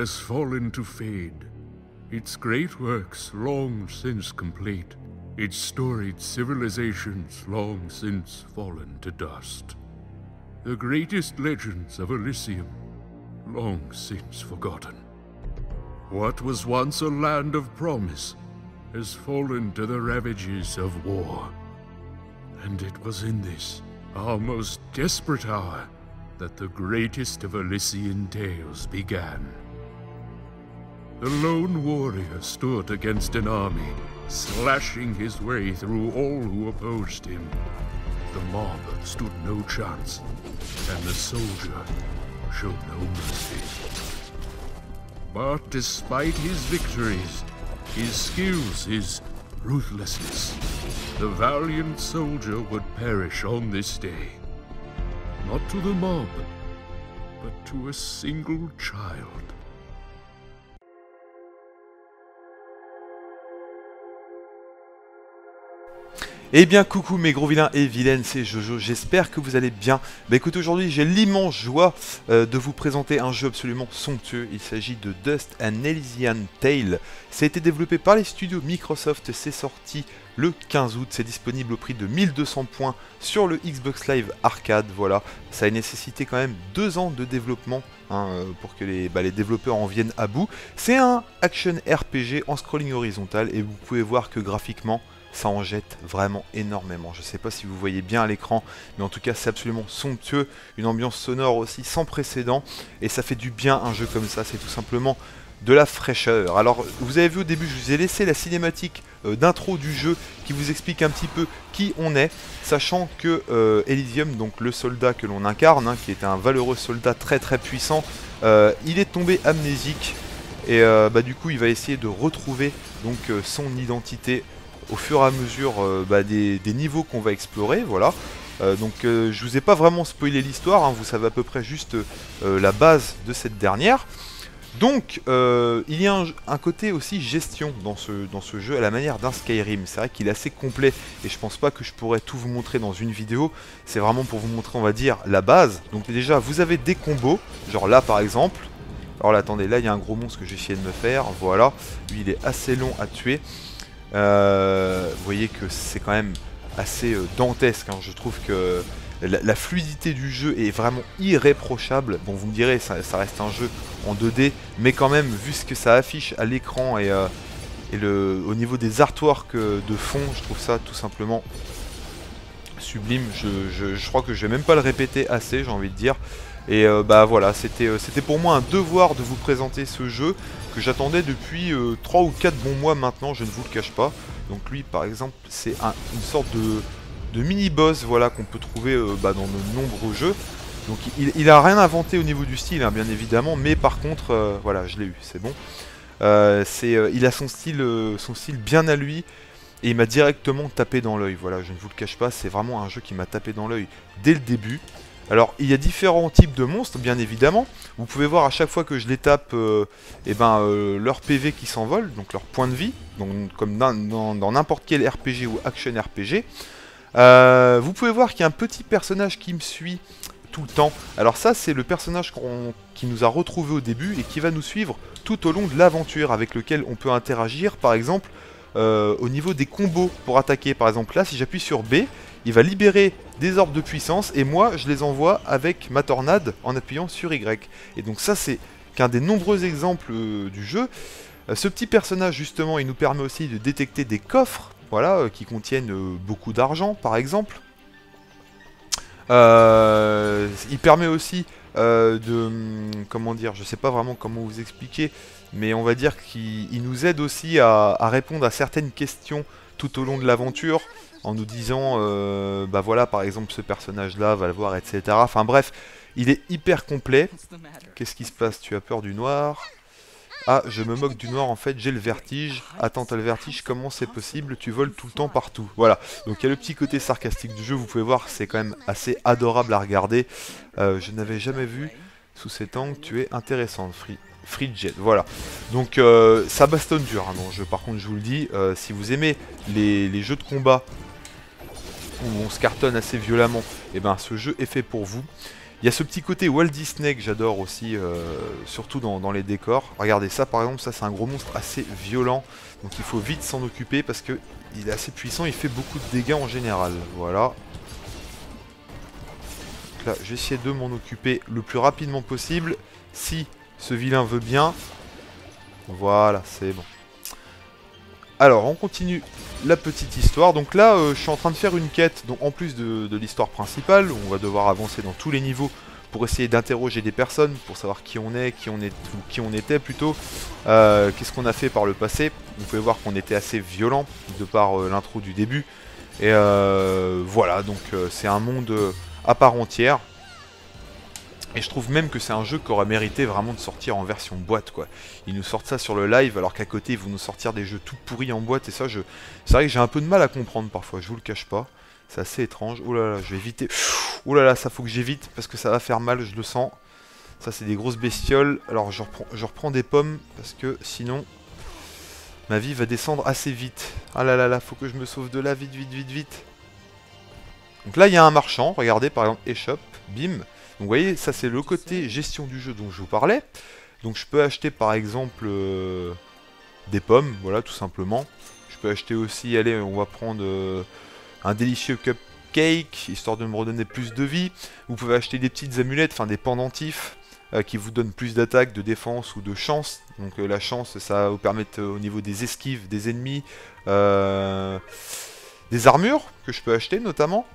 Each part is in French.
has fallen to fade, its great works long since complete, its storied civilizations long since fallen to dust. The greatest legends of Elysium long since forgotten. What was once a land of promise has fallen to the ravages of war. And it was in this, our most desperate hour, that the greatest of Elysian tales began. The lone warrior stood against an army, slashing his way through all who opposed him. The mob stood no chance, and the soldier showed no mercy. But despite his victories, his skills, his ruthlessness, the valiant soldier would perish on this day. Not to the mob, but to a single child. Eh bien coucou mes gros vilains et vilaines, c'est Jojo, j'espère que vous allez bien. Bah écoute, aujourd'hui j'ai l'immense joie de vous présenter un jeu absolument somptueux. Il s'agit de Dust an Elysian Tale. Ça a été développé par les studios Microsoft, c'est sorti le 15 août, c'est disponible au prix de 1200 points sur le Xbox Live Arcade, voilà. Ça a nécessité quand même 2 ans de développement pour que les développeurs en viennent à bout. C'est un action RPG en scrolling horizontal et vous pouvez voir que graphiquement, ça en jette vraiment énormément. Je ne sais pas si vous voyez bien à l'écran, mais en tout cas c'est absolument somptueux. Une ambiance sonore aussi sans précédent. Et ça fait du bien un jeu comme ça, c'est tout simplement de la fraîcheur. Alors vous avez vu au début, je vous ai laissé la cinématique d'intro du jeu qui vous explique un petit peu qui on est. Sachant que Elysium, donc le soldat que l'on incarne, qui était un valeureux soldat très très puissant, il est tombé amnésique. Et du coup il va essayer de retrouver donc son identité au fur et à mesure des niveaux qu'on va explorer, voilà. Je vous ai pas vraiment spoilé l'histoire, vous savez à peu près juste la base de cette dernière. Donc il y a un côté aussi gestion dans ce jeu à la manière d'un Skyrim. C'est vrai qu'il est assez complet et je pense pas que je pourrais tout vous montrer dans une vidéo. C'est vraiment pour vous montrer, on va dire, la base. Donc déjà vous avez des combos, genre là par exemple. Alors là attendez, là il y a un gros monstre que j'ai essayé de me faire, voilà. Lui il est assez long à tuer. Vous voyez que c'est quand même assez dantesque, je trouve que la fluidité du jeu est vraiment irréprochable. Bon, vous me direz, ça reste un jeu en 2D, mais quand même, vu ce que ça affiche à l'écran et au niveau des artworks de fond, je trouve ça tout simplement sublime. Je crois que je vais même pas le répéter assez, j'ai envie de dire. Et voilà, c'était pour moi un devoir de vous présenter ce jeu que j'attendais depuis 3 ou 4 bons mois maintenant, je ne vous le cache pas. Donc lui par exemple c'est une sorte de mini-boss, voilà, qu'on peut trouver dans de nombreux jeux. Donc il a rien inventé au niveau du style, bien évidemment, mais par contre voilà, je l'ai eu, c'est bon. Il a son style bien à lui. Et il m'a directement tapé dans l'œil, voilà, je ne vous le cache pas, c'est vraiment un jeu qui m'a tapé dans l'œil dès le début. Alors, il y a différents types de monstres, bien évidemment. Vous pouvez voir à chaque fois que je les tape, leur PV qui s'envole, donc leur point de vie, donc, comme dans n'importe quel RPG ou action RPG. Vous pouvez voir qu'il y a un petit personnage qui me suit tout le temps. Alors ça, c'est le personnage qui nous a retrouvé au début et qui va nous suivre tout au long de l'aventure, avec lequel on peut interagir, par exemple, au niveau des combos pour attaquer. Par exemple, là, si j'appuie sur B, il va libérer des orbes de puissance et moi je les envoie avec ma tornade en appuyant sur Y. Et donc ça c'est qu'un des nombreux exemples du jeu. Ce petit personnage justement il nous permet aussi de détecter des coffres, voilà, qui contiennent beaucoup d'argent par exemple. Il permet aussi comment dire, je sais pas vraiment comment vous expliquer, mais on va dire qu'il nous aide aussi à répondre à certaines questions tout au long de l'aventure, en nous disant, voilà, par exemple, ce personnage-là va le voir, etc. Enfin bref, il est hyper complet. Qu'est-ce qui se passe? Tu as peur du noir? Ah, je me moque du noir, en fait, j'ai le vertige. Attends, t'as le vertige, comment c'est possible? Tu voles tout le temps partout. Voilà, donc il y a le petit côté sarcastique du jeu, vous pouvez voir, c'est quand même assez adorable à regarder. Je n'avais jamais vu sous cet angle, tu es intéressante, Free-Jet, voilà. Donc ça bastonne dur dans le jeu, par contre je vous le dis, si vous aimez les jeux de combat où on se cartonne assez violemment, et ce jeu est fait pour vous. Il y a ce petit côté Walt Disney que j'adore aussi, surtout dans les décors. Regardez ça par exemple, ça c'est un gros monstre assez violent. Donc il faut vite s'en occuper parce que il est assez puissant, il fait beaucoup de dégâts en général. Voilà. Donc là, je vais essayer de m'en occuper le plus rapidement possible. Si ce vilain veut bien. Voilà, c'est bon. Alors, on continue la petite histoire. Donc là, je suis en train de faire une quête. Donc en plus de l'histoire principale, on va devoir avancer dans tous les niveaux pour essayer d'interroger des personnes, pour savoir qui on est, qui on était plutôt, qu'est-ce qu'on a fait par le passé. Vous pouvez voir qu'on était assez violent de par l'intro du début. Et voilà, donc c'est un monde à part entière. Et je trouve même que c'est un jeu qui aurait mérité vraiment de sortir en version boîte, quoi. Ils nous sortent ça sur le live, alors qu'à côté, ils vont nous sortir des jeux tout pourris en boîte. Et ça, c'est vrai que j'ai un peu de mal à comprendre parfois, je vous le cache pas. C'est assez étrange. Oh là là, je vais éviter. Oh là là, ça faut que j'évite, parce que ça va faire mal, je le sens. Ça, c'est des grosses bestioles. Alors, je reprends des pommes, parce que sinon, ma vie va descendre assez vite. Ah là là là, faut que je me sauve de là, vite, vite, vite, vite. Donc là, il y a un marchand, regardez, par exemple, eShop, bim. Donc vous voyez, ça c'est le côté gestion du jeu dont je vous parlais. Donc je peux acheter par exemple des pommes, voilà tout simplement. Je peux acheter aussi, allez on va prendre un délicieux cupcake, histoire de me redonner plus de vie. Vous pouvez acheter des petites amulettes, enfin des pendentifs, qui vous donnent plus d'attaque, de défense ou de chance. Donc la chance, ça va vous permettre au niveau des esquives, des ennemis, des armures que je peux acheter notamment.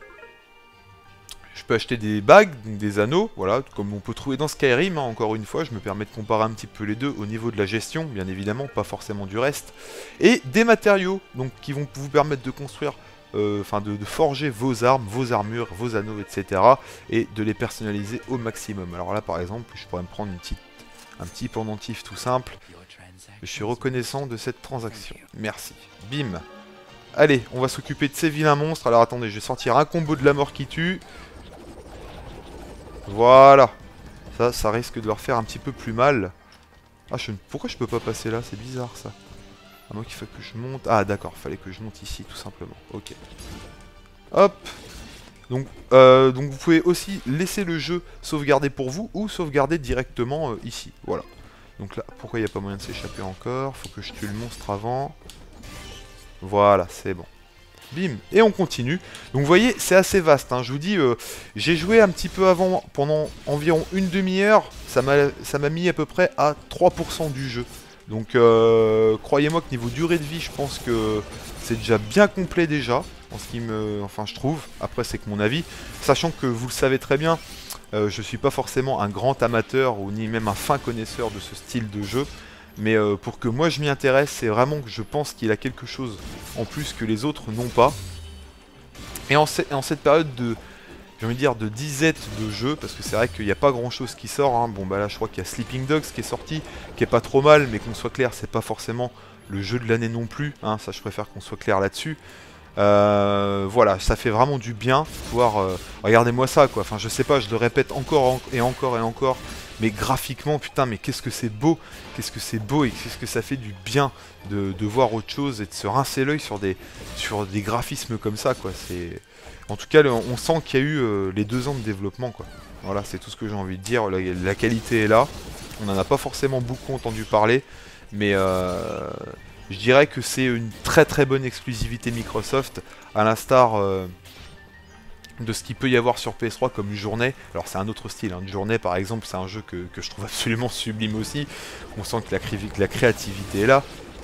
Je peux acheter des bagues, donc des anneaux, voilà, comme on peut trouver dans Skyrim, hein, encore une fois, je me permets de comparer un petit peu les deux au niveau de la gestion, bien évidemment, pas forcément du reste. Et des matériaux, donc qui vont vous permettre de construire, enfin de forger vos armes, vos armures, vos anneaux, etc. Et de les personnaliser au maximum. Alors là, par exemple, je pourrais me prendre un petit pendentif tout simple. Je suis reconnaissant de cette transaction. Merci. Bim. Allez, on va s'occuper de ces vilains monstres. Alors attendez, je vais sortir un combo de la mort qui tue. Voilà. Ça risque de leur faire un petit peu plus mal. Ah, pourquoi je peux pas passer là? C'est bizarre ça. À moins qu'il faut que je monte. Ah d'accord, fallait que je monte ici tout simplement. Ok. Hop. Donc vous pouvez aussi laisser le jeu sauvegarder pour vous ou sauvegarder directement ici. Voilà. Donc là, pourquoi il n'y a pas moyen de s'échapper encore? Faut que je tue le monstre avant. Voilà, c'est bon. Bim, et on continue. Donc vous voyez, c'est assez vaste, hein. Je vous dis, j'ai joué un petit peu avant, pendant environ une demi-heure, ça m'a mis à peu près à 3% du jeu. Donc croyez-moi que niveau durée de vie, je pense que c'est déjà bien complet déjà, en ce qui enfin je trouve, après c'est que mon avis, sachant que vous le savez très bien, je suis pas forcément un grand amateur ou ni même un fin connaisseur de ce style de jeu. Mais pour que moi je m'y intéresse, c'est vraiment que je pense qu'il a quelque chose en plus que les autres n'ont pas. Et en cette période de, j'ai envie de dire, de disette de jeu, parce que c'est vrai qu'il n'y a pas grand chose qui sort, hein. Bon bah là je crois qu'il y a Sleeping Dogs qui est sorti, qui est pas trop mal, mais qu'on soit clair, c'est pas forcément le jeu de l'année non plus, hein. Ça je préfère qu'on soit clair là-dessus. Voilà, ça fait vraiment du bien de pouvoir... regardez-moi ça quoi, enfin je sais pas, je le répète encore et encore et encore. Mais graphiquement, putain, mais qu'est-ce que c'est beau! Qu'est-ce que c'est beau et qu'est-ce que ça fait du bien de voir autre chose et de se rincer l'œil sur des graphismes comme ça, quoi. En tout cas, on sent qu'il y a eu les 2 ans de développement, quoi. Voilà, c'est tout ce que j'ai envie de dire. La qualité est là. On n'en a pas forcément beaucoup entendu parler, mais je dirais que c'est une très très bonne exclusivité Microsoft, à l'instar... de ce qu'il peut y avoir sur PS3 comme Journée. Alors c'est un autre style, hein. Journée par exemple, c'est un jeu que je trouve absolument sublime aussi. On sent que la créativité est là,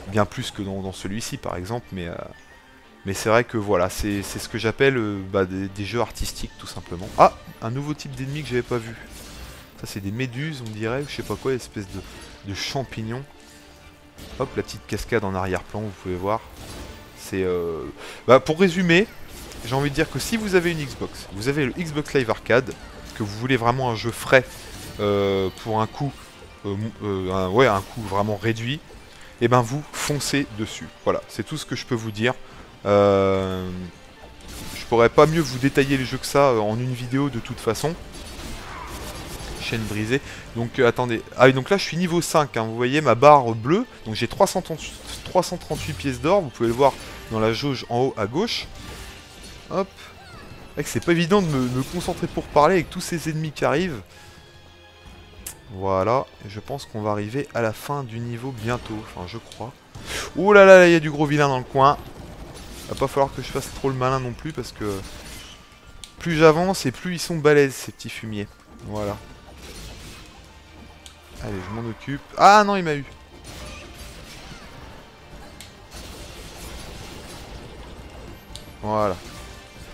bien plus que dans celui-ci par exemple, mais c'est vrai que voilà, c'est ce que j'appelle des jeux artistiques tout simplement. Ah, un nouveau type d'ennemi que j'avais pas vu. Ça c'est des méduses on dirait, je sais pas quoi, espèce de champignons. Hop, la petite cascade en arrière-plan, vous pouvez voir. C'est pour résumer, j'ai envie de dire que si vous avez une Xbox, vous avez le Xbox Live Arcade, que vous voulez vraiment un jeu frais pour un coût, un coût vraiment réduit, et ben vous foncez dessus. Voilà, c'est tout ce que je peux vous dire. Je pourrais pas mieux vous détailler les jeux que ça en une vidéo de toute façon. Chaîne brisée. Donc attendez. Ah oui, donc là je suis niveau 5, hein, vous voyez ma barre bleue. Donc j'ai 338 pièces d'or, vous pouvez le voir dans la jauge en haut à gauche. Hop. vrai que c'est pas évident de me concentrer pour parler avec tous ces ennemis qui arrivent. Voilà, et je pense qu'on va arriver à la fin du niveau bientôt, enfin je crois. Ouh là là, il y a du gros vilain dans le coin. Va pas falloir que je fasse trop le malin non plus parce que plus j'avance et plus ils sont balèzes ces petits fumiers. Voilà. Allez, je m'en occupe. Ah non, il m'a eu. Voilà.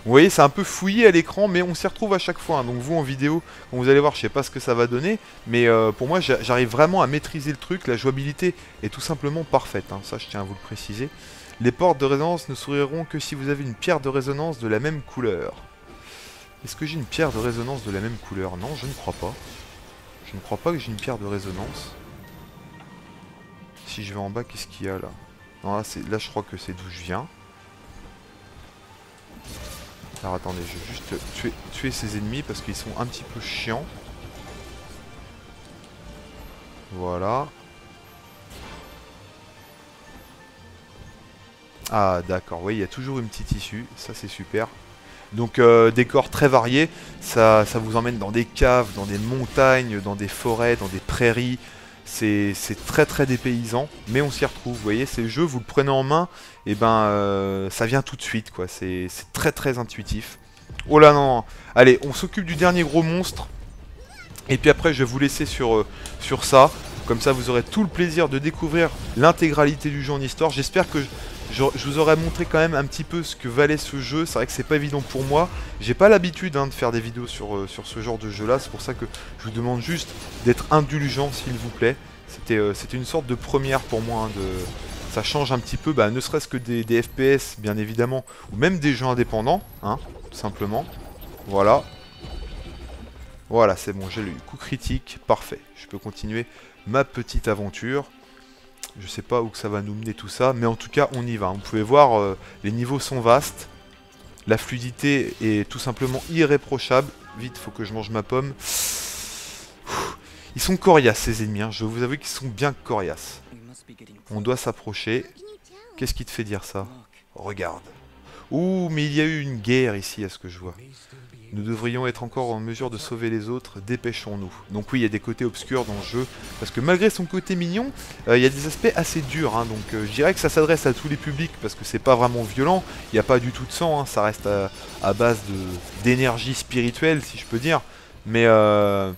Vous voyez, c'est un peu fouillé à l'écran, mais on s'y retrouve à chaque fois. Hein. Donc vous, en vidéo, quand vous allez voir, je sais pas ce que ça va donner, mais pour moi, j'arrive vraiment à maîtriser le truc. La jouabilité est tout simplement parfaite. Hein. Ça, je tiens à vous le préciser. Les portes de résonance ne s'ouvriront que si vous avez une pierre de résonance de la même couleur. Est-ce que j'ai une pierre de résonance de la même couleur? Non, je ne crois pas. Je ne crois pas que j'ai une pierre de résonance. Si je vais en bas, qu'est-ce qu'il y a là? Non, là, je crois que c'est d'où je viens. Alors attendez, je vais juste tuer ces ennemis parce qu'ils sont un petit peu chiants. Voilà. Ah d'accord, oui, il y a toujours une petite issue, ça c'est super. Donc décors très variés, ça vous emmène dans des caves, dans des montagnes, dans des forêts, dans des prairies. C'est très très dépaysant, mais on s'y retrouve, vous voyez, c'est le jeu, vous le prenez en main, et ben ça vient tout de suite, quoi, c'est très très intuitif. Oh là non, non. Allez, on s'occupe du dernier gros monstre, et puis après je vais vous laisser sur ça, comme ça vous aurez tout le plaisir de découvrir l'intégralité du jeu en histoire. J'espère que je vous aurais montré quand même un petit peu ce que valait ce jeu. C'est vrai que c'est pas évident pour moi. J'ai pas l'habitude de faire des vidéos sur ce genre de jeu là. C'est pour ça que je vous demande juste d'être indulgent s'il vous plaît. C'était une sorte de première pour moi. Hein, ça change un petit peu, bah, ne serait-ce que des FPS bien évidemment. Ou même des jeux indépendants. Hein, tout simplement. Voilà. Voilà, c'est bon, j'ai le coup critique. Parfait. Je peux continuer ma petite aventure. Je sais pas où que ça va nous mener tout ça, mais en tout cas on y va. Vous pouvez voir, les niveaux sont vastes. La fluidité est tout simplement irréprochable. Vite, faut que je mange ma pomme. Ils sont coriaces ces ennemis, hein. Je vous avoue qu'ils sont bien coriaces. On doit s'approcher. Qu'est-ce qui te fait dire ça? Regarde. Ouh, mais il y a eu une guerre ici à ce que je vois. Nous devrions être encore en mesure de sauver les autres, dépêchons-nous. Donc oui, il y a des côtés obscurs dans le jeu, parce que malgré son côté mignon, il y a des aspects assez durs, hein, donc je dirais que ça s'adresse à tous les publics, parce que c'est pas vraiment violent, il n'y a pas du tout de sang, hein, ça reste à base d'énergie spirituelle, si je peux dire, mais en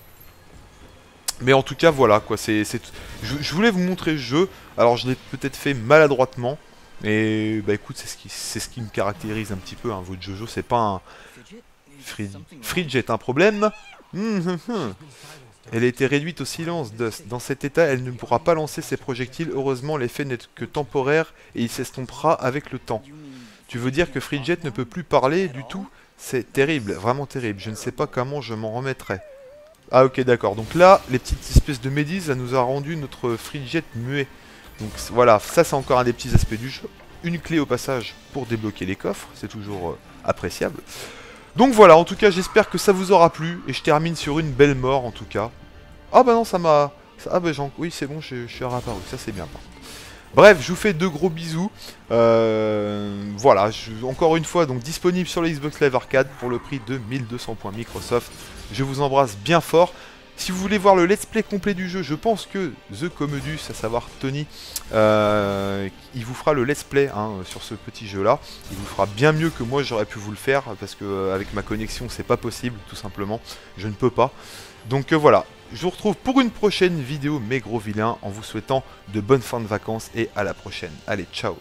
tout cas, voilà, quoi, je voulais vous montrer le jeu, alors je l'ai peut-être fait maladroitement, mais bah écoute, c'est ce qui me caractérise un petit peu, hein, votre Jojo, c'est pas un... Fridge est un problème. Elle a été réduite au silence, Dust. Dans cet état, elle ne pourra pas lancer ses projectiles. Heureusement, l'effet n'est que temporaire et il s'estompera avec le temps. Tu veux dire que Fridget ne peut plus parler du tout? C'est terrible, vraiment terrible. Je ne sais pas comment je m'en remettrai. Ah ok, d'accord. Donc là, les petites espèces de médises, ça nous a rendu notre Fridget muet. Donc voilà, ça c'est encore un des petits aspects du jeu. Une clé au passage pour débloquer les coffres, c'est toujours appréciable. Donc voilà, en tout cas, j'espère que ça vous aura plu. Et je termine sur une belle mort, en tout cas. Ah bah non, ça m'a... Ah bah oui, c'est bon, je suis réapparu. Ça, c'est bien. Bref, je vous fais de gros bisous. Voilà, encore une fois, donc disponible sur le Xbox Live Arcade pour le prix de 1200 points Microsoft. Je vous embrasse bien fort. Si vous voulez voir le let's play complet du jeu, je pense que The Commodus, à savoir Tony, il vous fera le let's play hein, sur ce petit jeu là. Il vous fera bien mieux que moi j'aurais pu vous le faire, parce que avec ma connexion c'est pas possible tout simplement, je ne peux pas. Donc voilà, je vous retrouve pour une prochaine vidéo mes gros vilains, en vous souhaitant de bonnes fins de vacances et à la prochaine. Allez, ciao.